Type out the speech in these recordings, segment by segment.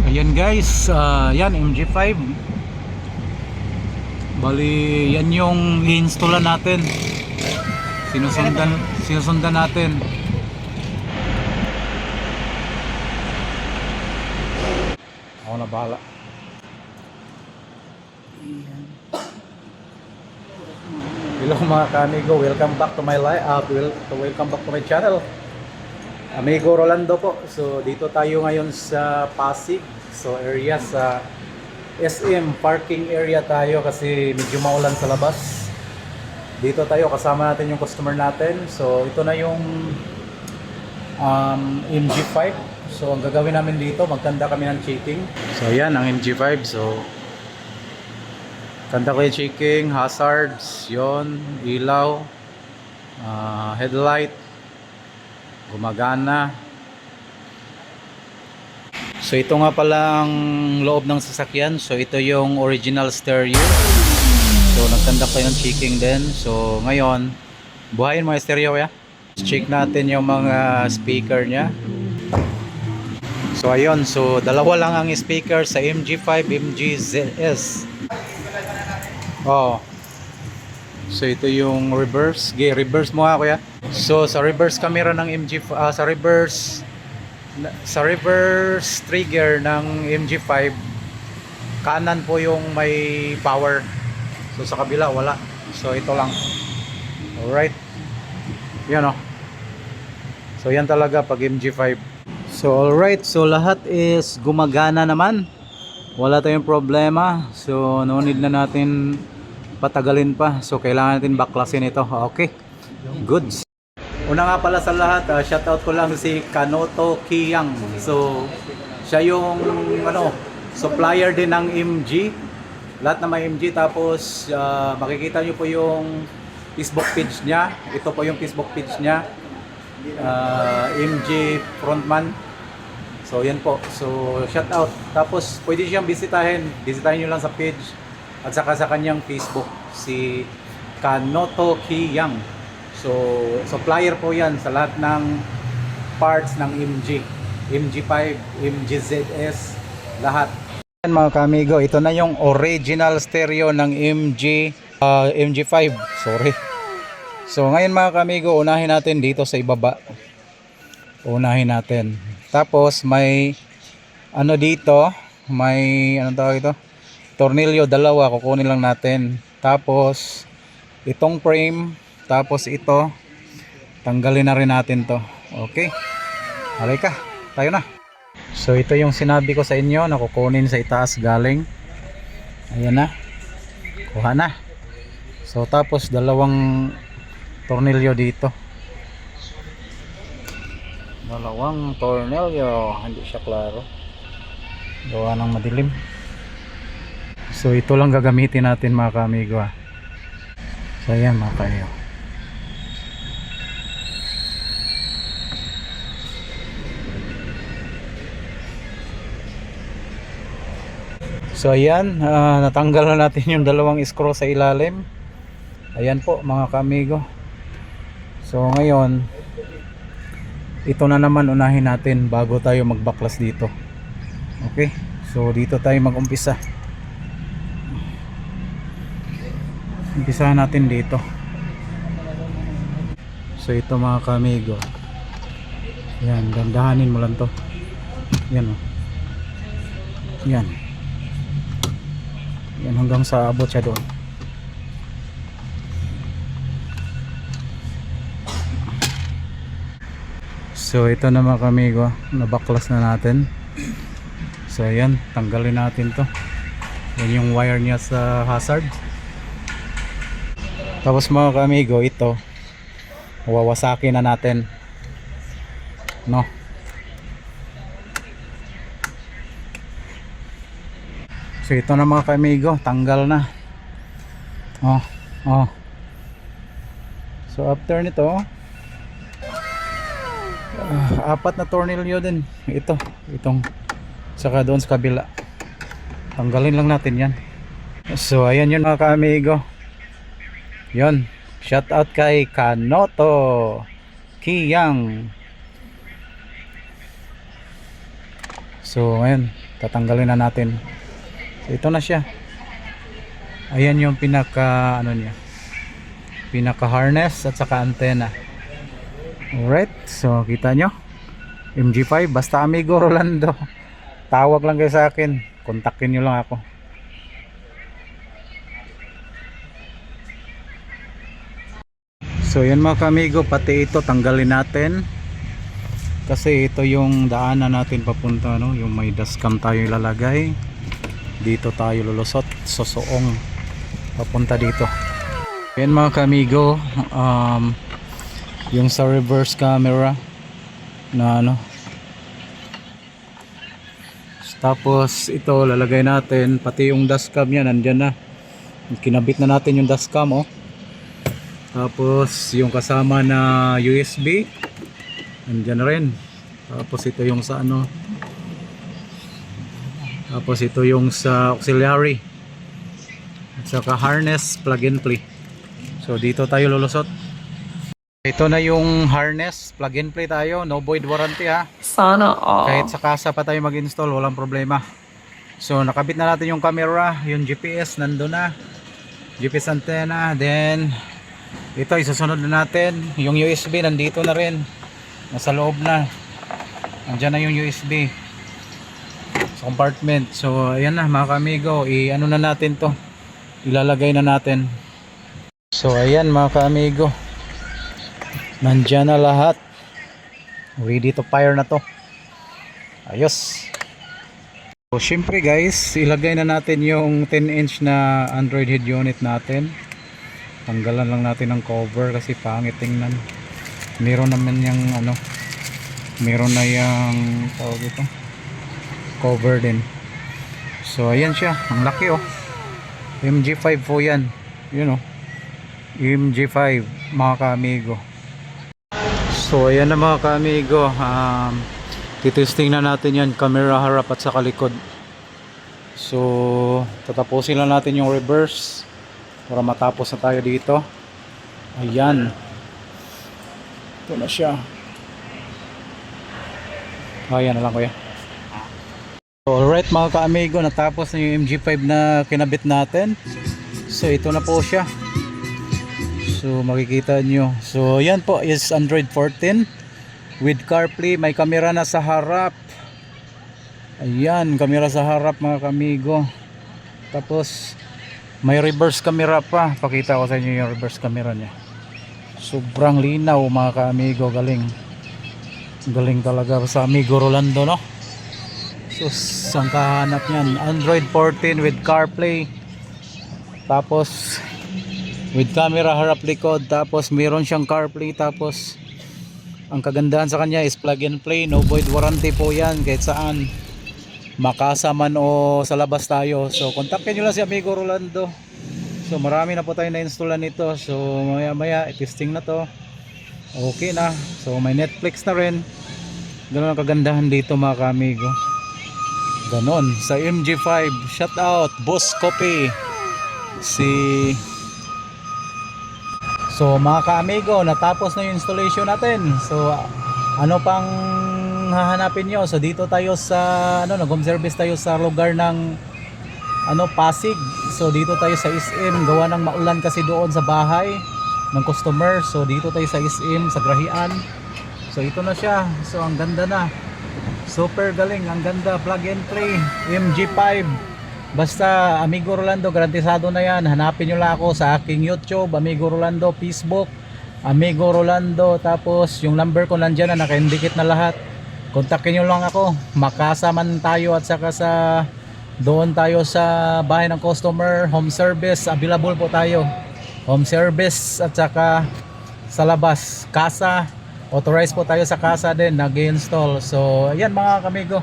Ayan guys, yan MG5. Bali, yan yung i-installan natin. Sinusundan natin. Ako na bahala. Hello mga ka-amigo, welcome back to my welcome back to my channel. Amigo Rolando po. So dito tayo ngayon sa Pasig. So area sa SM parking area tayo kasi medyo maulan sa labas. Dito tayo kasama natin yung customer natin. So ito na yung MG5. So ang gagawin namin dito, magkanda kami ng checking. So yan ang MG5. So kanda ko yung checking, hazards, yon, ilaw, headlight, gumagana. So ito nga pala ang loob ng sasakyan. So ito yung original stereo. So nagkanda ko yung checking din. So ngayon, buhayin mo yung stereo ya. Check natin yung mga speaker nya. So ayun, so dalawa lang ang speaker sa MG5, MG-ZS. Oh. So ito yung reverse. Reverse mo ha kuya. So sa reverse camera ng sa reverse trigger ng MG5, kanan po yung may power. So sa kabila wala. So ito lang. Alright. Yan oh. So yan talaga pag MG5. So alright, so lahat is gumagana naman. Wala tayong problema. So no need na natin patagalin pa. So kailangan natin baklasin ito. Okay. Goods. Una nga pala sa lahat, shoutout ko lang si Kanoto Kiyang. So siya yung supplier din ng MG. Lahat na may MG. Tapos makikita nyo po yung Facebook page niya. Ito po yung Facebook page niya. MG Frontman. So yan po. So shoutout. Tapos pwede siyang bisitahin. Bisitahin nyo lang sa page at saka sa kanyang Facebook, si Kanoto Kiyang. So supplier po yan sa lahat ng parts ng MG, MG5, MG-ZS, lahat. Yan mga kamigo, ito na yung original stereo ng MG5. Sorry. So ngayon mga kamigo, unahin natin dito sa ibaba. Unahin natin. Tapos may dito, may tawag ito? Tornilyo dalawa, kukunin lang natin. Tapos itong frame, tapos ito tanggalin na rin natin to. Okay, halika, tayo na. So ito yung sinabi ko sa inyo na kukunin sa itaas galing. Ayan na, kuha na. So tapos dalawang tornilyo dito, dalawang tornilyo. Hindi siya klaro, gawa ng madilim. So ito lang gagamitin natin mga ka-amigo. So ayan mga kayo. So ayan, natanggal na natin yung dalawang screw sa ilalim. Ayan po mga ka-amigo. So ngayon, ito na naman unahin natin bago tayo magbaklas dito. Okay, so dito tayo mag-umpisa. Umpisahan natin dito. So ito mga ka-amigo, yan, dandahanin mo lang to. Yan o. Yan. Yan hanggang sa abot siya doon. So ito na mga ka-amigo, nabaklas na natin. So yan, tanggalin natin to. Yan yung wire niya sa hazard. Tapos mga ka-amigo, ito wawasakin na natin, no? So ito na mga ka-amigo, tanggal na. So after nito, apat na tornilyo din. Itong saka doon sa kabila. Tanggalin lang natin yan. So ayan yun mga ka-amigo. Yun, shout out kay Kanoto Kiyang. So ngayon tatanggalin na natin. So ito na siya. Ayan yung pinaka ano niya, pinaka harness at saka antena. Alright, so kita nyo MG5, basta Amigo Rolando, tawag lang kayo sa akin, kontakin nyo lang ako. So yan mga ka-amigo, pati ito tanggalin natin kasi ito yung daanan natin papunta, no? Yung may dashcam tayo ilalagay dito, tayo lulusot susuong papunta dito. Yan mga ka-amigo, yung sa reverse camera na ano, tapos ito lalagay natin, pati yung dashcam yan nandyan na, kinabit na natin yung dashcam, oh. Tapos yung kasama na USB nandyan na rin. Tapos ito yung sa ano, tapos ito yung sa auxiliary at saka harness, plug and play. So dito tayo lulusot. Ito na yung harness, plug and play tayo, no void warranty ha. Sana all. Kahit sa casa pa tayo mag-install, walang problema. So nakabit na natin yung camera, yung GPS nandun na, GPS antenna. Then ito isusunod na natin, yung USB nandito na rin, nasa loob na, andyan na yung USB sa compartment. So ayan na mga ka-amigo, i-ano na natin to, ilalagay na natin. So ayan mga ka-amigo, nandyan na lahat, ready to fire na to. Ayos. So syempre guys, ilagay na natin yung 10-inch na Android head unit natin. Tanggalan lang natin ng cover kasi pangit tingnan. Meron naman yung ano, meron na yung tawag ito, cover din. So ayan siya, ang laki oh, MG5 po yan, yun oh, MG5 mga ka-amigo. So ayan na mga ka-amigo, titesting na natin yan, camera harap at saka likod. So tatapusin lang natin yung reverse para matapos na tayo dito. Ayan, ito na siya. Ayan na lang kuya. So, alright mga ka-amigo, natapos na yung MG5 na kinabit natin. So ito na po siya. So makikita nyo. So yan po is Android 14 with CarPlay. May camera na sa harap. Ayan, camera sa harap mga ka-amigo. Tapos may reverse camera pa. Pakita ko sa inyo yung reverse camera nya. Sobrang linaw mga ka-amigo. Galing. Galing talaga sa Amigo Rolando, no? So saan kahanap yan? Android 14 with CarPlay. Tapos with camera harap likod. Tapos meron siyang CarPlay. Tapos ang kagandahan sa kanya is plug and play. No void warranty po yan kahit saan, makasa man o sa labas tayo. So kontakin nyo lang si Amigo Rolando. So marami na po tayo na-installan nito. So maya maya testing na to, okay na. So may Netflix na rin. Ganun ang kagandahan dito mga ka-amigo. Ganon sa MG5. Shout out Boss Copy. So mga ka-amigo, natapos na yung installation natin. So ano pang hahanapin nyo? So dito tayo sa ano, nag-home service tayo sa lugar ng ano, Pasig. So dito tayo sa SM, gawa ng maulan kasi doon sa bahay ng customer. So dito tayo sa SM, sa Grahian. So ito na siya. So ang ganda na, super galing, ang ganda, plug and play MG5. Basta Amigo Rolando, garantisado na yan. Hanapin nyo lang ako sa aking YouTube, Amigo Rolando, Facebook Amigo Rolando. Tapos yung number ko nandyan na, naka-indicate na lahat. Kontakin nyo lang ako, makasa man tayo at saka sa doon tayo sa bahay ng customer. Home service available po tayo, home service at saka sa labas, casa, authorized po tayo sa casa din, nag-install. So ayan mga kamigo,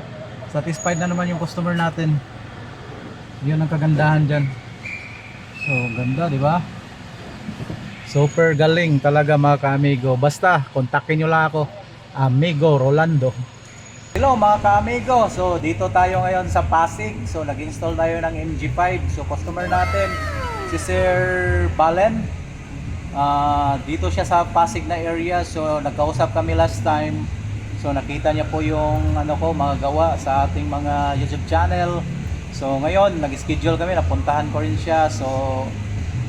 satisfied na naman yung customer natin. Yun ang kagandahan dyan. So ganda, di ba? Super galing talaga mga ka-amigo. Basta kontakin nyo lang ako, Amigo Rolando. Hello mga ka-amigo, so dito tayo ngayon sa Pasig. So nag-install tayo ng MG5. So customer natin si Sir Balen, dito siya sa Pasig na area. So nagkausap kami last time. So So nakita niya po yung ano ko, mga gawa sa ating mga YouTube channel. So ngayon, nag-schedule kami, napuntahan ko rin siya. So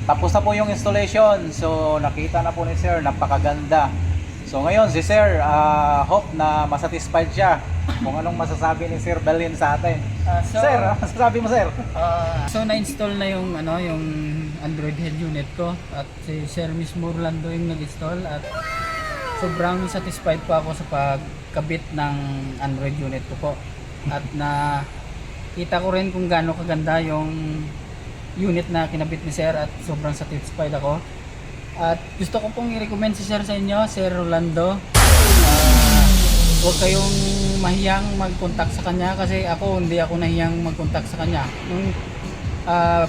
tapos na po yung installation. So nakita na po ni Sir, napakaganda. So ngayon si Sir, hope na masatisfied siya kung anong masasabi ni Sir Berlin sa atin. Sir, ano masasabi mo, Sir? So na-install na yung yung Android head unit ko at si Sir mismo Orlando yung nag-install at sobrang satisfied po ako sa pagkabit ng Android unit ko po. At na kita ko rin kung gaano kaganda yung unit na kinabit ni Sir at sobrang satisfied ako. At gusto ko pong i-recommend si Sir sa inyo, Sir Rolando. Huwag kayong mahiyang mag-contact sa kanya kasi hindi ako nahiyang mag-contact sa kanya. Nung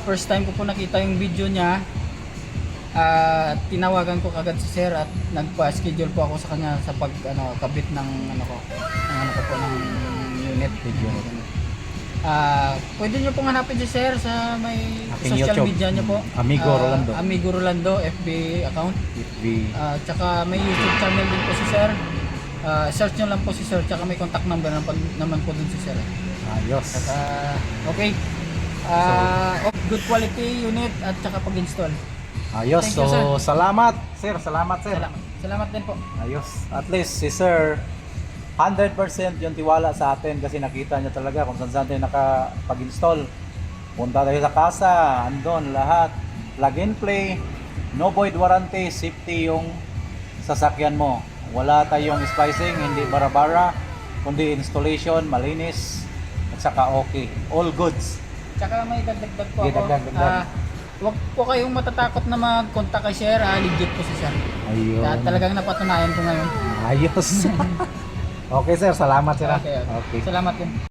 first time ko po nakita yung video niya, tinawagan ko kagad si Sir at nagpa-schedule po ako sa kanya sa kabit ng ng unit video. Pwede nyo pong hanapin si Sir sa may Aking social YouTube. media niya po. Amigo Rolando. Amigo Rolando FB account. FB. Tsaka may YouTube channel din po si Sir. Search nyo lang po si Sir, tsaka may contact number naman po dun si Sir. Ayos. Okay. Good quality unit at tsaka pag-install. Ayos. Thank you, So sir. salamat, Sir. Salamat, Sir. Salamat din po. Ayos. At least si Sir 100% yung tiwala sa atin kasi nakita niya talaga kung saan tayo nakapag-install. Punta tayo sa casa, andon lahat. Plug and play, no void warranty, safety yung sasakyan mo. Wala tayong splicing, hindi bara-bara, kundi installation, malinis, at saka okay. All goods. Tsaka may dagdag po Okay, ako. dagdag. Huwag po kayong matatakot na mag-contact kay Sir. Legit po si Sir. Ayun. Talagang napatunayan ko ngayon. Ayos. Okay, Sir. Salamat, Sir. Okay. Okay. Salamat din.